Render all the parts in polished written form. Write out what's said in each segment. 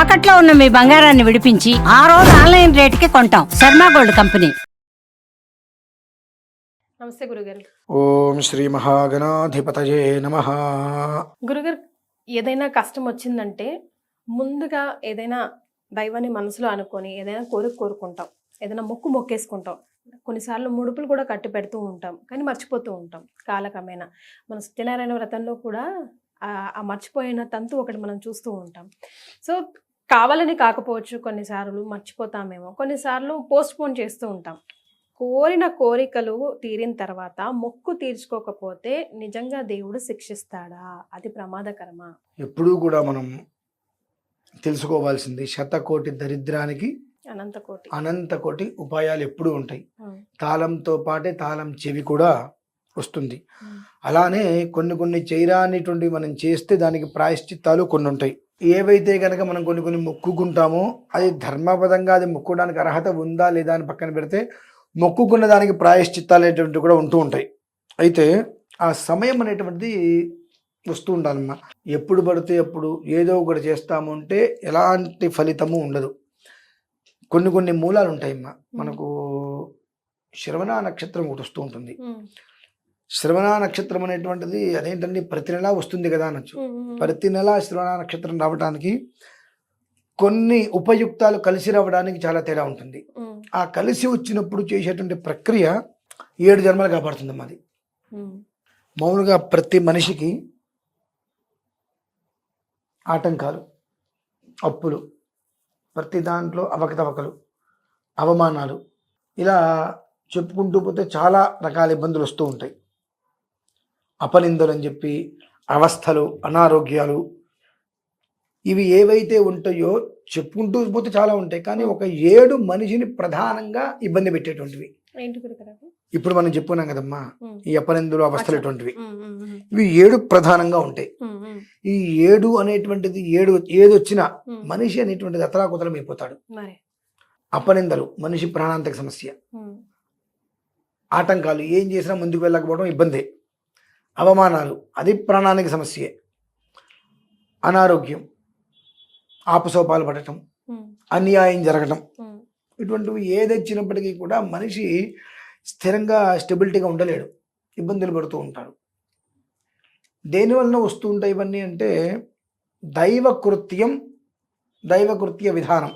తాకట్లో ఉన్న మీ బంగారాన్ని విడిపించి ఆ రోజు ఆన్లైన్ రేటుకి కొంటాం. Sharma gold company. నమస్తే గురుగారు. ఓం శ్రీ మహాగణాధిపతయే నమః. గురుగారు, ఏదైనా కష్టం వచ్చిందంటే ముందుగా ఏదైనా దైవాన్ని మనసులో అనుకొని ఏదైనా కోరుకుంటాం, ఏదైనా మొక్కేసుకుంటాం. కొన్నిసార్లు ముడుపులు కూడా కట్టి పెడుతూ ఉంటాం, కానీ మర్చిపోతూ ఉంటాం. కాలక్రమేణా మన సత్యనారాయణ వ్రతంలో కూడా ఆ మర్చిపోయిన తంతు ఒకటి మనం చూస్తూ ఉంటాం. సో కావాలని కాకపోవచ్చు, కొన్నిసార్లు మర్చిపోతామేమో, కొన్నిసార్లు పోస్ట్ పోన్ చేస్తూ ఉంటాం. కోరిన కోరికలు తీరిన తర్వాత మొక్కు తీర్చుకోకపోతే నిజంగా దేవుడు శిక్షిస్తాడా? అది ప్రమాదకరమా? ఎప్పుడూ కూడా మనం తెలుసుకోవాల్సింది, శతకోటి దరిద్రానికి అనంత కోటి ఉపాయాలు ఎప్పుడూ ఉంటాయి. తాళంతో పాటే తాళం చెవి కూడా వస్తుంది. అలానే కొన్ని చేయరానిటువంటి మనం చేస్తే దానికి ప్రాయశ్చిత్తాలు కొన్ని ఉంటాయి. ఏవైతే కనుక మనం కొన్ని మొక్కుకుంటామో అది ధర్మపదంగా అది మొక్కుకోవడానికి అర్హత ఉందా లేదా అని పక్కన పెడితే మొక్కుకున్న దానికి ప్రాయశ్చిత్తాలు అనేటువంటివి కూడా ఉంటూ ఉంటాయి. అయితే ఆ సమయం అనేటువంటిది వస్తూ ఉండాలమ్మా. ఎప్పుడు పడితే అప్పుడు ఏదో ఒకటి చేస్తాము అంటే ఎలాంటి ఫలితము ఉండదు. కొన్ని మూలాలు ఉంటాయమ్మా. మనకు శ్రవణ నక్షత్రం ఒకటి వస్తూ ఉంటుంది. శ్రవణ నక్షత్రం అనేటువంటిది అదేంటండి, ప్రతి నెల వస్తుంది కదా అనొచ్చు. ప్రతి నెల శ్రవణ నక్షత్రం రావడానికి కొన్ని ఉపయుక్తాలు కలిసి రావడానికి చాలా తేడా ఉంటుంది. ఆ కలిసి వచ్చినప్పుడు చేసేటువంటి ప్రక్రియ 7 జన్మలు కాపాడుతుందమ్మా. అది మామూలుగా ప్రతి మనిషికి ఆటంకాలు, అప్పులు, ప్రతి దాంట్లో అవకతవకలు, అవమానాలు, ఇలా చెప్పుకుంటూ పోతే చాలా రకాల ఇబ్బందులు వస్తూ ఉంటాయి. అపనిందలు అని చెప్పి అవస్థలు, అనారోగ్యాలు, ఇవి ఏవైతే ఉంటాయో చెప్పుకుంటూ పోతే చాలా ఉంటాయి. కానీ ఒక 7 మనిషిని ప్రధానంగా ఇబ్బంది పెట్టేటువంటివి ఇప్పుడు మనం చెప్పుకున్నాం కదమ్మా. ఈ అపనిందులు, అవస్థలు ఇటువంటివి ఇవి 7 ప్రధానంగా ఉంటాయి. ఈ 7 అనేటువంటిది ఏదొచ్చినా మనిషి అనేటువంటిది అతలాకుతలం అయిపోతాడు. అపనిందలు మనిషి ప్రాణాంతక సమస్య, ఆటంకాలు ఏం చేసినా ముందుకు వెళ్ళకపోవడం ఇబ్బందే, అవమానాలు అది ప్రాణానికి సమస్యే, అనారోగ్యం, ఆపసోపాలు పడటం, అన్యాయం జరగటం, ఇటువంటివి ఏదొచ్చినప్పటికీ కూడా మనిషి స్థిరంగా స్టెబిలిటీగా ఉండలేడు, ఇబ్బందులు పడుతూ ఉంటారు. దేనివలన వస్తూ ఉంటాయి ఇవన్నీ అంటే దైవకృత్య విధానం.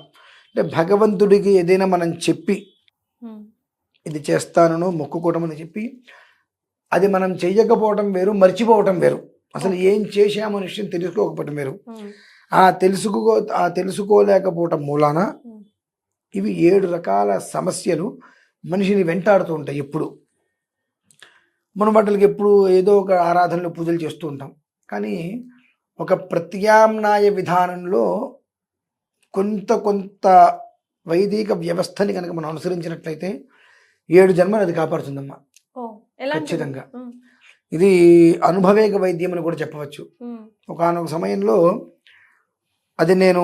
అంటే భగవంతుడికి ఏదైనా మనం చెప్పి ఇది చేస్తానో మొక్కుకోవటం అని చెప్పి అది మనం చెయ్యకపోవటం వేరు, మర్చిపోవటం వేరు. అసలు ఏం చేశామనే విషయం తెలుసుకోకపోవటం వేరు. ఆ తెలుసుకోలేకపోవటం మూలాన ఇవి 7 రకాల సమస్యలు మనిషిని వెంటాడుతూ ఉంటాయి. ఎప్పుడు మనం వాటికి ఎప్పుడు ఏదో ఒక ఆరాధనలు, పూజలు చేస్తూ ఉంటాం. కానీ ఒక ప్రత్యామ్నాయ విధానంలో కొంత వైదిక వ్యవస్థని కనుక మనం అనుసరించినట్లయితే 7 జన్మలు అది కాపాడుతుందమ్మా. ఖచ్చితంగా ఇది అనుభవేగ వైద్యం అని కూడా చెప్పవచ్చు. ఒకానొక సమయంలో అది నేను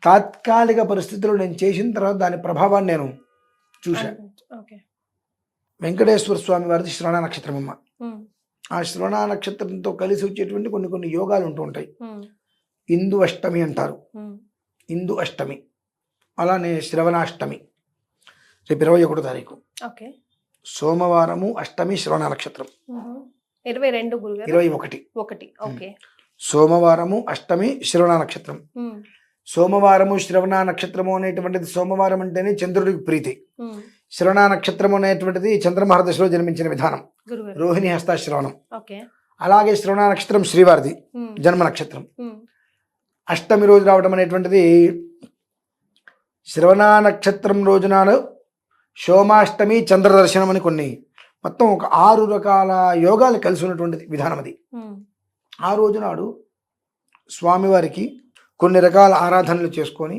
తాత్కాలిక పరిస్థితుల్లో నేను చేసిన తర్వాత దాని ప్రభావాన్ని నేను చూశాను. వెంకటేశ్వర స్వామి వారిది శ్రవణ నక్షత్రం అమ్మ. ఆ శ్రవణ నక్షత్రంతో కలిసి వచ్చేటువంటి కొన్ని యోగాలు ఉంటూ ఉంటాయి. ఇందు అష్టమి అంటారు. ఇందు అష్టమి, అలానే శ్రవణాష్టమి రేపు 21వ తారీఖు సోమవారము, అష్టమి శ్రవణ నక్షత్రం 21. సోమవారము, అష్టమి శ్రవణ నక్షత్రం. సోమవారము శ్రవణ నక్షత్రము అనేటువంటిది, సోమవారం అంటేనే చంద్రుడికి ప్రీతి. శ్రవణ నక్షత్రం అనేటువంటిది చంద్రమహర్దశలో జన్మించిన విధానం, రోహిణి హస్తాశ్రవణం. అలాగే శ్రవణ నక్షత్రం శ్రీవారిది జన్మ నక్షత్రం. అష్టమి రోజు రావడం అనేటువంటిది శ్రవణ నక్షత్రం రోజునాడు సోమాష్టమి, చంద్ర దర్శనం అని కొన్ని మొత్తం ఒక 6 రకాల యోగాలు కలిసి ఉన్నటువంటి విధానం అది. ఆ రోజునాడు స్వామివారికి కొన్ని రకాల ఆరాధనలు చేసుకొని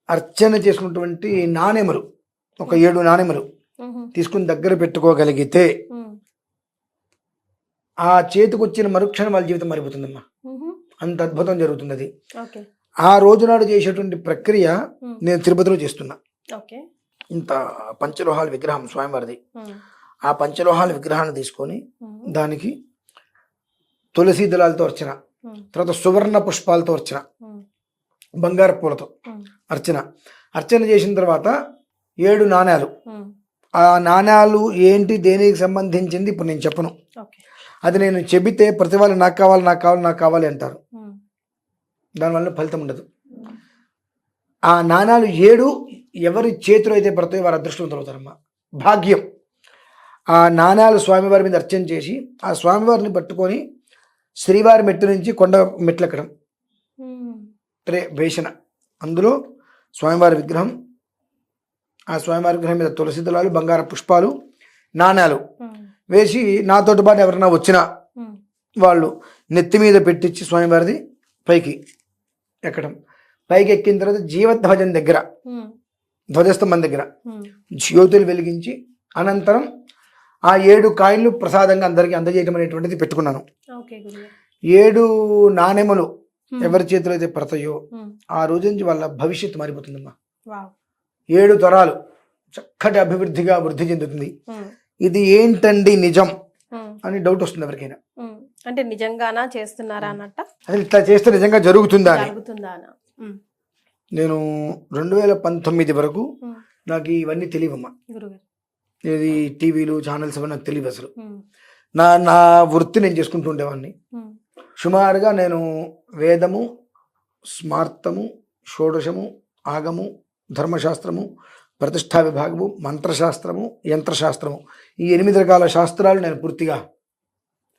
అర్చన చేసుకున్నటువంటి నాణెములు, ఒక 7 నాణెములు తీసుకుని దగ్గర పెట్టుకోగలిగితే ఆ చేతికొచ్చిన మరుక్షణం వాళ్ళ జీవితం మారిపోతుందమ్మా. అంత అద్భుతం జరుగుతుంది అది. ఆ రోజునాడు చేసేటువంటి ప్రక్రియ నేను తిరుపతిలో చేస్తున్నా. ఇంత పంచలోహాల విగ్రహం స్వామివారిది. ఆ పంచలోహాల విగ్రహాన్ని తీసుకొని దానికి తులసి దళాలతో అర్చన, తర్వాత సువర్ణ పుష్పాలతో అర్చన, బంగారు పూలతో అర్చన చేసిన తర్వాత 7 నాణ్యాలు. ఆ నాణ్యాలు ఏంటి, దేనికి సంబంధించింది ఇప్పుడు నేను చెప్పను. అది నేను చెబితే ప్రతి వాళ్ళు నాకు కావాలి నాకు కావాలి నాకు కావాలి అంటారు, దానివల్ల ఫలితం ఉండదు. ఆ నాణ్యాలు 7 ఎవరి చేతిలో అయితే పడతాయో వారు అదృష్టవంతులు అవుతారమ్మా, భాగ్యం. ఆ నాణ్యాలు స్వామివారి మీద అర్చన చేసి ఆ స్వామివారిని పట్టుకొని శ్రీవారి మెట్టు నుంచి కొండ మెట్లు ఎక్కడం, వేషణ, అందులో స్వామివారి విగ్రహం, ఆ స్వామివారి విగ్రహం మీద తులసి దళాలు, బంగారు పుష్పాలు, నాణ్యాలు వేసి నాతోటి పాటు ఎవరైనా వచ్చినా వాళ్ళు నెత్తి మీద పెట్టించి స్వామివారిది పైకి ఎక్కడం. పైకి ఎక్కిన తర్వాత జీవధ్వజం దగ్గర, ధ్వజస్తంభం దగ్గర జ్యోతులు వెలిగించి అనంతరం ఆ 7 కాయిన్లు ప్రసాదంగా అందరికీ అందజేయడం అనేటువంటిది పెట్టుకున్నాను. 7 నాణెములు ఎవరి చేతిలో అయితే పడతాయో ఆ రోజు నుంచి వాళ్ళ భవిష్యత్తు మారిపోతుందమ్మా. 7 తరాలు చక్కటి అభివృద్ధిగా వృద్ధి చెందుతుంది. ఇది ఏంటండి నిజం అని డౌట్ వస్తుంది ఎవరికైనా. అంటే నిజంగానా చేస్తున్నారా అన్నట్ట, అసలు ఇట్లా చేస్తే నిజంగా జరుగుతుందా అని. నేను 2019 వరకు నాకు ఇవన్నీ తెలియవమ్మా. ఇది టీవీలు ఛానల్స్ ఇవన్నీ నాకు తెలియదు అసలు. నా వృత్తి నేను చేసుకుంటూ ఉండేవాడిని. సుమారుగా నేను వేదము, స్మార్తము, షోడశము, ఆగము, ధర్మశాస్త్రము, ప్రతిష్టా విభాగము, మంత్రశాస్త్రము, యంత్రశాస్త్రము, ఈ 8 రకాల శాస్త్రాలు నేను పూర్తిగా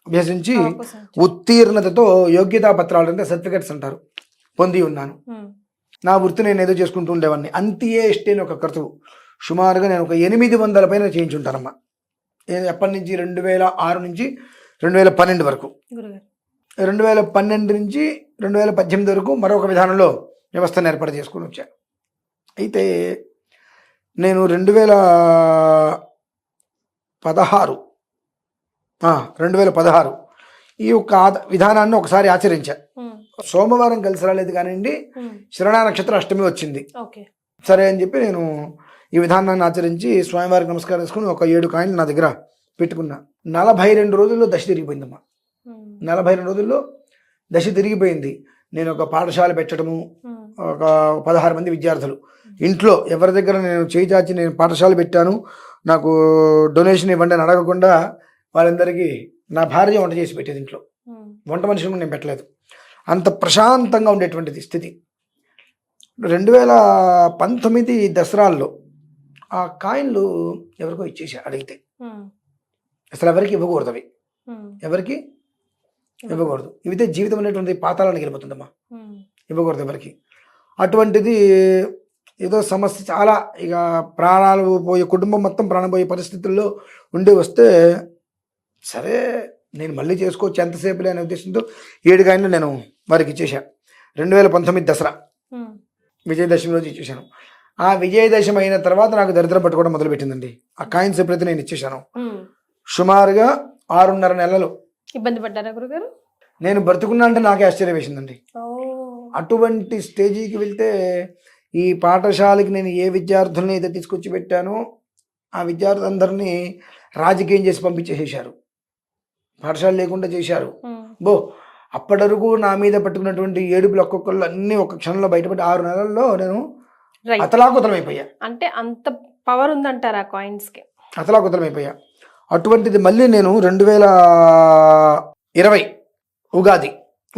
అభ్యసించి ఉత్తీర్ణతతో యోగ్యతా పత్రాలు అంటే సర్టిఫికెట్స్ అంటారు పొంది ఉన్నాను. నా వృత్తి నేను ఏదో చేసుకుంటూ ఉండేవాడిని. అంత్యే ఇష్టేని ఒక క్రతువు సుమారుగా నేను ఒక 800 పైన చేయించుంటానమ్మా. ఎప్పటి నుంచి 2006 నుంచి 2012 వరకు, 2012 నుంచి 2018 వరకు మరొక విధానంలో వ్యవస్థను ఏర్పాటు చేసుకుని వచ్చాను. అయితే నేను 2016 ఈ యొక్క విధానాన్ని ఒకసారి ఆచరించా. సోమవారం కలిసి రాలేదు కానివ్వండి, శ్రవణ నక్షత్ర అష్టమి వచ్చింది. సరే అని చెప్పి నేను ఈ విధానాన్ని ఆచరించి స్వామివారికి నమస్కారం చేసుకుని ఒక 7 కాయిన్లు నా దగ్గర పెట్టుకున్నా. 42 రోజుల్లో దశ తిరిగిపోయిందమ్మా. 42 రోజుల్లో దశ తిరిగిపోయింది. నేను ఒక పాఠశాల పెట్టడము, ఒక 16 మంది విద్యార్థులు ఇంట్లో ఎవరి దగ్గర నేను చేయి చాచి నేను పాఠశాల పెట్టాను, నాకు డొనేషన్ ఇవ్వండి అని అడగకుండా వాళ్ళందరికీ నా భార్య వంట చేసి పెట్టేది. ఇంట్లో వంట మనిషిని నేను పెట్టలేదు. అంత ప్రశాంతంగా ఉండేటువంటిది స్థితి. 2019 దసరాల్లో ఆ కాయిన్లు ఎవరికో ఇచ్చేసి అడిగితే, అసలు ఎవరికి ఇవ్వకూడదు, అవి ఎవరికి ఇవ్వకూడదు. ఇవితే జీవితం అనేటువంటి పాతాళానికి వెళ్ళిపోతుందమ్మా, ఇవ్వకూడదు ఎవరికి. అటువంటిది ఏదో సమస్య చాలా, ఇక ప్రాణాలు పోయే, కుటుంబం మొత్తం ప్రాణం పోయే పరిస్థితుల్లో ఉండి వస్తే సరే నేను మళ్ళీ చేసుకోవచ్చు ఎంతసేపులే అనే ఉద్దేశంతో 7 కాయిన్లు నేను వారికి ఇచ్చేసాను. 2019 దసరా విజయదశమి రోజు ఇచ్చేసాను. ఆ విజయదశమి అయిన తర్వాత నాకు దరిద్రం పట్టుకోవడం మొదలుపెట్టిందండి. ఆ కాయిన్స్ ఎప్పుడైతే నేను ఇచ్చేసాను సుమారుగా 6.5 నెలలు ఇబ్బంది పడ్డారా గురుగారు? నేను బ్రతుకున్నా అంటే నాకే ఆశ్చర్యం వేసిందండి. అటువంటి స్టేజీకి వెళ్తే ఈ పాఠశాలకి నేను ఏ విద్యార్థుల్ని అయితే తీసుకొచ్చి పెట్టానో ఆ విద్యార్థులందరినీ రాజకీయం చేసి పంపించేసేసారు, పాఠశాల లేకుండా చేశారు. అప్పటి వరకు నా మీద పట్టుకున్నటువంటి ఏడుపులు ఒక్కొక్కళ్ళు అన్ని ఒక క్షణంలో బయటపడి 6 నెలల్లో నేను అతలాకుతలం అయిపోయా. అంటే అంత పవర్ ఉందంటారా కాయిన్స్ కి? అతలాకుతలం అయిపోయా. అటువంటిది మళ్ళీ నేను 2020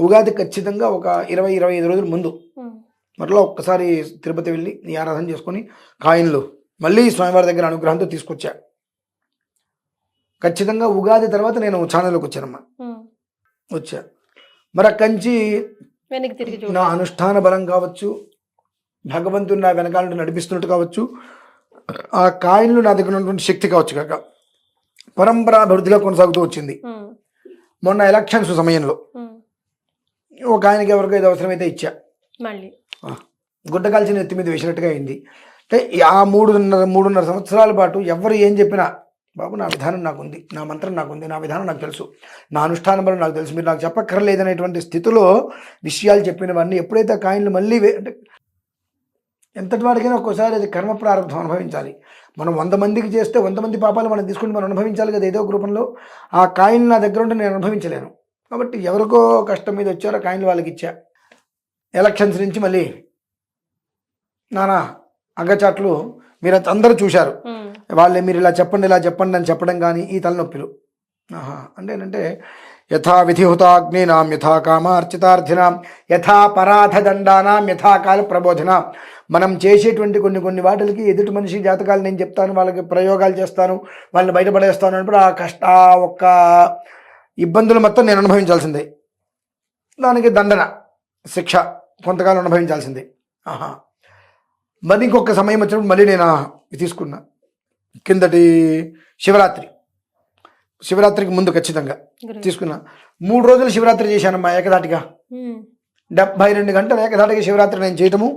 ఉగాది ఖచ్చితంగా ఒక 20-25 రోజుల ముందు మరలా ఒక్కసారి తిరుపతి వెళ్ళి ఈ ఆరాధన చేసుకొని కాయిన్లు మళ్ళీ స్వామివారి దగ్గర అనుగ్రహంతో తీసుకొచ్చా. ఖచ్చితంగా ఉగాది తర్వాత నేను ఛానల్లోకి వచ్చానమ్మా. వచ్చా మరి కంచి నా అనుష్ఠాన బలం కావచ్చు, భగవంతుడు నా వెనకాల నడిపిస్తున్నట్టు కావచ్చు, ఆ కాయిన్లు నా దగ్గర ఉన్నటువంటి శక్తి కావచ్చు కాక పరంపరాభివృద్ధిగా కొనసాగుతూ వచ్చింది. మొన్న ఎలక్షన్స్ సమయంలో ఒక ఆయనకి ఎవరికో ఏదో అవసరమైతే ఇచ్చా, గుడ్డ కాల్చిన ఎత్తి మీద వేసినట్టుగా అయింది. అంటే ఆ 3.5 సంవత్సరాల పాటు ఎవరు ఏం చెప్పినా బాబు నా విధానం నాకుంది, నా మంత్రం నాకుంది, నా విధానం నాకు తెలుసు, నా అనుష్ఠానం బలం నాకు తెలుసు, మీరు నాకు చెప్పక్కర్లేదనేటువంటి స్థితిలో విషయాలు చెప్పినవన్నీ ఎప్పుడైతే కాయిన్లు మళ్ళీ అంటే ఎంతటి వాడికైనా ఒక్కోసారి అది కర్మ ప్రారంభం అనుభవించాలి. మనం 100 మందికి చేస్తే 100 మంది పాపాలు మనం తీసుకుంటే మనం అనుభవించాలి కదా ఏదో ఒక రూపంలో. ఆ కాయిన్ నా దగ్గర ఉంటే నేను అనుభవించలేను. కాబట్టి ఎవరికో కష్టం మీద వచ్చారో కాయిన్లు వాళ్ళకి ఇచ్చా. ఎలక్షన్స్ నుంచి మళ్ళీ నానా అగ్గచాట్లు మీరు అందరూ చూశారు. వాళ్ళే మీరు ఇలా చెప్పండి అని చెప్పడం కానీ ఈ తలనొప్పిలు. అంటే ఏంటంటే యథా విధిహుతాగ్నీనాం యథా కామార్చితార్థినాం యథా పరాధదండానాం యథా కాల ప్రబోధనాం. మనం చేసేటువంటి కొన్ని వాటికి ఎదుటి మనిషి జాతకాలు నేను చెప్తాను, వాళ్ళకి ప్రయోగాలు చేస్తాను, వాళ్ళని బయటపడేస్తాను అన్నప్పుడు ఆ ఒక్క ఇబ్బందులు మొత్తం నేను అనుభవించాల్సిందే. దానికి దండన శిక్ష కొంతకాలం అనుభవించాల్సిందే. మరి ఇంకొక సమయం వచ్చినప్పుడు మళ్ళీ నేను తీసుకున్నా. కిందటి శివరాత్రికి ముందు ఖచ్చితంగా తీసుకున్నా. 3 రోజులు శివరాత్రి చేశానమ్మా ఏకదాటిగా. 72 గంటలు ఏకదాటిగా శివరాత్రి నేను చేయటము.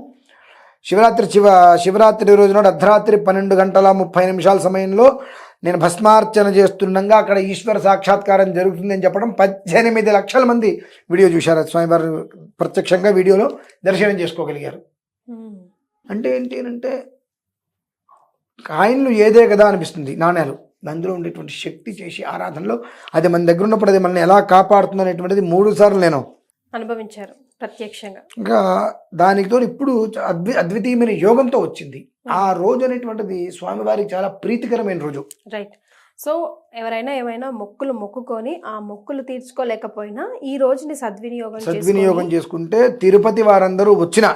శివరాత్రి రోజు నాడు అర్ధరాత్రి 12 గంటల 30 నిమిషాల సమయంలో నేను భస్మార్చన చేస్తుండగా అక్కడ ఈశ్వర సాక్షాత్కారం జరుగుతుందని చెప్పడం 18 లక్షల మంది వీడియో చూశారు. స్వామివారు ప్రత్యక్షంగా వీడియోలో దర్శనం చేసుకోగలిగారు. అంటే ఏంటి అంటే కాయిన్లు ఏదే కదా అనిపిస్తుంది, నాణ్యాలు. అందులో ఉండేటువంటి శక్తి చేసి ఆరాధనలో అది మన దగ్గర ఉన్నప్పుడు అది మనల్ని ఎలా కాపాడుతుంది అనేటువంటిది 3 సార్లు నేను అనుభవించారు ప్రత్యక్షంగా. ఇంకా దానితో ఇప్పుడు అద్వితీయమైన యోగంతో వచ్చింది. ఆ రోజు అనేటువంటిది స్వామివారికి చాలా ప్రీతికరమైన రోజు. రైట్. సో ఎవరైనా ఏమైనా మొక్కులు మొక్కుకొని ఆ మొక్కులు తీర్చుకోలేకపోయినా ఈ రోజుని సద్వినియోగం చేసుకుంటే తిరుపతి వారందరూ వచ్చిన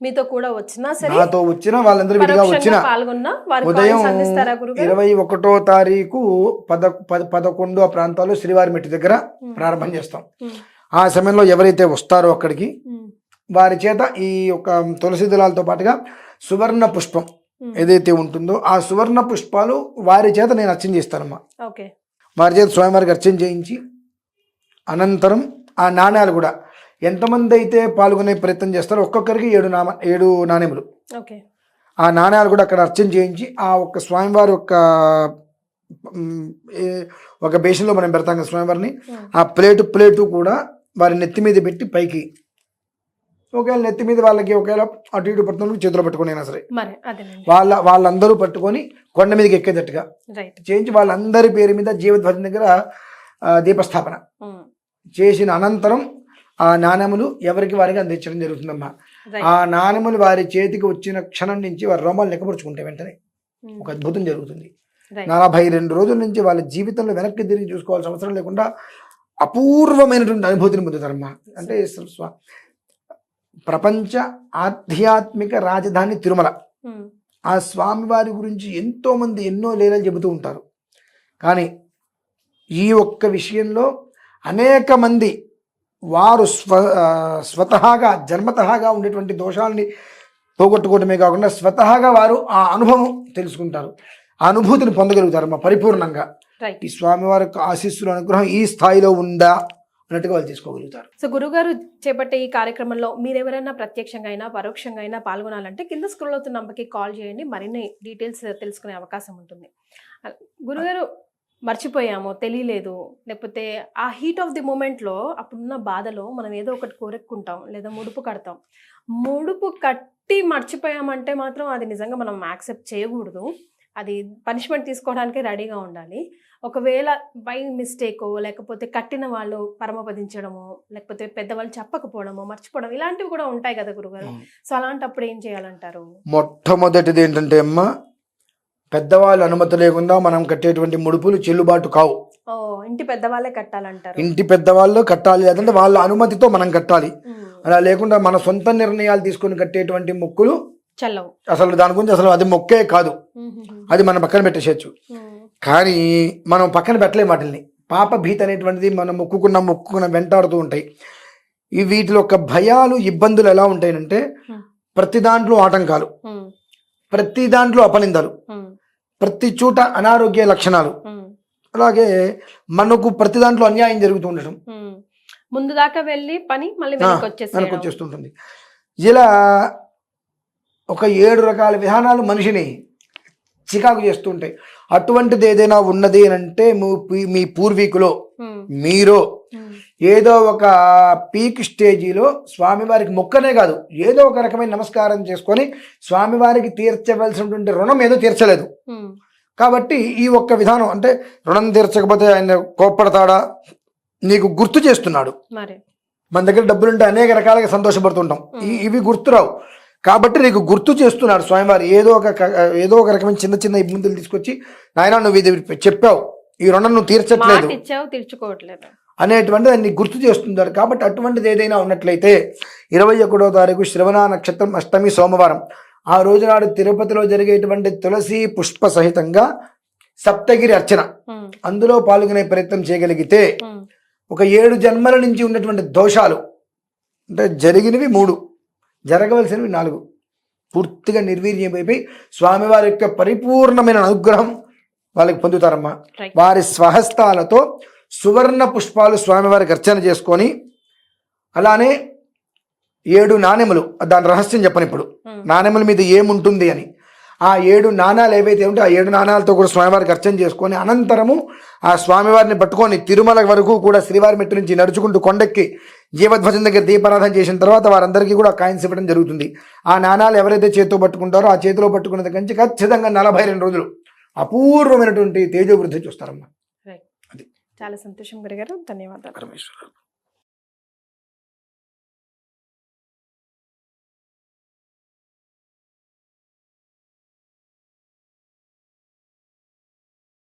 మీతో కూడా వచ్చినా సరే, నాతో వచ్చిన వాళ్ళందరూ విడిగా వచ్చిన ఉదయం 21వ తారీఖు 11 ఆ ప్రాంతాల్లో శ్రీవారి మెట్టి దగ్గర ప్రారంభం చేస్తాం. ఆ సమయంలో ఎవరైతే వస్తారో అక్కడికి వారి చేత ఈ యొక్క తులసి దళాలతో పాటుగా సువర్ణ పుష్పం ఏదైతే ఉంటుందో ఆ సువర్ణ పుష్పాలు వారి చేత నేను అర్చన చేస్తానమ్మా. వారి చేత స్వామివారికి అర్చన చేయించి అనంతరం ఆ నాణ్యాలు కూడా ఎంతమంది అయితే పాల్గొనే ప్రయత్నం చేస్తారో ఒక్కొక్కరికి 7 నాణ్యములు, ఆ నాణ్యాలు కూడా అక్కడ అర్చన చేయించి ఆ ఒక్క స్వామివారి ఒక బేషన్లో మనం పెడతాం కదా స్వామివారిని, ఆ ప్లేటు కూడా వారి నెత్తి మీద పెట్టి పైకి, ఒకవేళ నెత్తి మీద వాళ్ళకి ఒకవేళ అటు ఇటు పడుతున్నప్పుడు చేతిలో పట్టుకునైనా సరే వాళ్ళందరూ పట్టుకొని కొండ మీదకి ఎక్కేటట్టుగా చేయించి వాళ్ళందరి పేరు మీద జీవధ్వజం దగ్గర దీపస్థాపన చేసిన అనంతరం ఆ నాణ్యములు ఎవరికి వారికి అందించడం జరుగుతుందమ్మా. ఆ నాణ్యములు వారి చేతికి వచ్చిన క్షణం నుంచి వారి రోమాలు లెక్కపరుచుకుంటే వెంటనే ఒక అద్భుతం జరుగుతుంది. 42 రోజుల నుంచి వాళ్ళ జీవితంలో వెనక్కి తిరిగి చూసుకోవాల్సిన అవసరం లేకుండా అపూర్వమైనటువంటి అనుభూతిని పొందుతారమ్మా. అంటే ప్రపంచ ఆధ్యాత్మిక రాజధాని తిరుమల. ఆ స్వామివారి గురించి ఎంతో మంది ఎన్నో లీలలు చెబుతూ ఉంటారు. కానీ ఈ ఒక్క విషయంలో అనేక మంది వారు స్వతహాగా జన్మతహాగా ఉండేటువంటి దోషాలని పోగొట్టుకోవటమే కాకుండా స్వతహాగా వారు ఆ అనుభవం తెలుసుకుంటారు, ఆ అనుభూతిని పొందగలుగుతారు మా పరిపూర్ణంగా. ఈ స్వామివారి ఆశీస్సులు అనుగ్రహం ఈ స్థాయిలో ఉందా అన్నట్టుగా వాళ్ళు తీసుకోగలుగుతారు. సో గురుగారు చేపట్టే ఈ కార్యక్రమంలో మీరు ఎవరైనా ప్రత్యక్షంగా అయినా పరోక్షంగా అయినా పాల్గొనాలంటే కింద స్క్రోల్ అవుతున్న నంబర్కి కాల్ చేయండి, మరిన్ని డీటెయిల్స్ తెలుసుకునే అవకాశం ఉంటుంది. గురుగారు మర్చిపోయాము, తెలియలేదు, లేకపోతే ఆ హీట్ ఆఫ్ ది మూమెంట్లో అప్పుడున్న బాధలో మనం ఏదో ఒకటి కోరెక్కుంటాం లేదా ముడుపు కడతాం. ముడుపు కట్టి మర్చిపోయామంటే మాత్రం అది నిజంగా మనం యాక్సెప్ట్ చేయకూడదు. అది పనిష్మెంట్ తీసుకోవడానికి రెడీగా ఉండాలి. ఒకవేళ బై మిస్టేకో లేకపోతే కట్టిన వాళ్ళు పరమపదించడము లేకపోతే పెద్దవాళ్ళు చెప్పకపోవడము మర్చిపోవడం ఇలాంటివి కూడా ఉంటాయి కదా గురుగారు. సో అలాంటప్పుడు ఏం చేయాలంటారు? మొట్టమొదటిది ఏంటంటే అమ్మ, పెద్దవాళ్ళు అనుమతి లేకుండా మనం కట్టేటువంటి ముడుపులు చెల్లుబాటు కావు. ఇంటి పెద్దవాళ్ళే కట్టాలంటారు. ఇంటి పెద్దవాళ్ళు కట్టాలి, లేదంటే వాళ్ళ అనుమతితో మనం కట్టాలి. అలా లేకుండా మన సొంత నిర్ణయాలు తీసుకొని కట్టేటువంటి మొక్కులు చల్లవు. అసలు దాని గురించి అసలు అది మొక్కే కాదు, అది మనం పక్కన పెట్టేసేయచ్చు. కానీ మనం పక్కన పెట్టలేము వాటిని. పాప భీతి అనేటువంటిది మనం మొక్కుకున్న వెంటాడుతూ ఉంటాయి. ఈ వీటిలో ఒక భయాలు ఇబ్బందులు ఎలా ఉంటాయంటే ప్రతి దాంట్లో ఆటంకాలు, ప్రతి దాంట్లో అపనిందలు, ప్రతి చోట అనారోగ్య లక్షణాలు, అలాగే మనకు ప్రతి దాంట్లో అన్యాయం జరుగుతూ ఉండటం, ముందు దాకా వెళ్ళి పని మళ్ళీ వెనక్కి వచ్చేస్తుంటుంది. ఇలా ఒక 7 రకాల విధానాలు మనిషిని చికాకు చేస్తూ ఉంటాయి. అటువంటిది ఏదైనా ఉన్నది అని అంటే మీ పూర్వీకులో మీరు ఏదో ఒక పీక్ స్టేజీలో స్వామివారికి మొక్కనే కాదు ఏదో ఒక రకమైన నమస్కారం చేసుకొని స్వామివారికి తీర్చవలసినటువంటి రుణం ఏదో తీర్చలేదు. కాబట్టి ఈ ఒక్క విధానం అంటే రుణం తీర్చకపోతే ఆయన కోప్పడతాడా, నీకు గుర్తు చేస్తున్నాడు. మరి మన దగ్గర డబ్బులుంటే అనేక రకాలుగా సంతోషపడుతుంటాం, ఇవి గుర్తురావు కాబట్టి నీకు గుర్తు చేస్తున్నాడు స్వామివారు. ఏదో ఒక రకమైన చిన్న చిన్న ఇబ్బందులు తీసుకొచ్చి, నాయన నువ్వు ఇది చెప్పావు, ఈ రుణం నువ్వు తీర్చట్లేదు, మాట ఇచ్చావు తీర్చుకోవట్లేదు అనేటువంటిది దాన్ని గుర్తు చేస్తున్నాడు. కాబట్టి అటువంటిది ఏదైనా ఉన్నట్లయితే 21వ తారీఖు శ్రవణ నక్షత్రం అష్టమి సోమవారం, ఆ రోజు నాడు తిరుపతిలో జరిగేటువంటి తులసి పుష్ప సహితంగా సప్తగిరి అర్చన, అందులో పాల్గొనే ప్రయత్నం చేయగలిగితే ఒక 7 జన్మల నుంచి ఉన్నటువంటి దోషాలు, అంటే జరిగినవి 3, జరగవలసినవి 4, పూర్తిగా నిర్వీర్యమైపోయి స్వామివారి యొక్క పరిపూర్ణమైన అనుగ్రహం వాళ్ళకి పొందుతారమ్మా. వారి స్వహస్తాలతో సువర్ణ పుష్పాలు స్వామివారికి అర్చన చేసుకొని, అలానే 7 నాణెములు, దాని రహస్యం చెప్పను ఇప్పుడు, నాణెముల మీద ఏముంటుంది అని. ఆ 7 నాణాలు ఏవైతే ఉంటే ఆ 7 నాణాలతో కూడా స్వామివారికి అర్చన చేసుకొని, అనంతరము ఆ స్వామివారిని పట్టుకొని తిరుమల వరకు కూడా శ్రీవారి మెట్టు నుంచి నడుచుకుంటూ కొండెక్కి జీవధ్వజం దగ్గర దీపారాధన చేసిన తర్వాత వారందరికీ కూడా కాయిన్స్ ఇవ్వడం జరుగుతుంది. ఆ నాణాలు ఎవరైతే చేతితో పట్టుకుంటారో ఆ చేతిలో పట్టుకున్నది కంచి ఖచ్చితంగా 42 రోజులు అపూర్వమైనటువంటి తేజోవృద్ధి చూస్తారమ్మా. చాలా సంతోషం గురుగారు, ధన్యవాదాలు. పరమేశ్వర.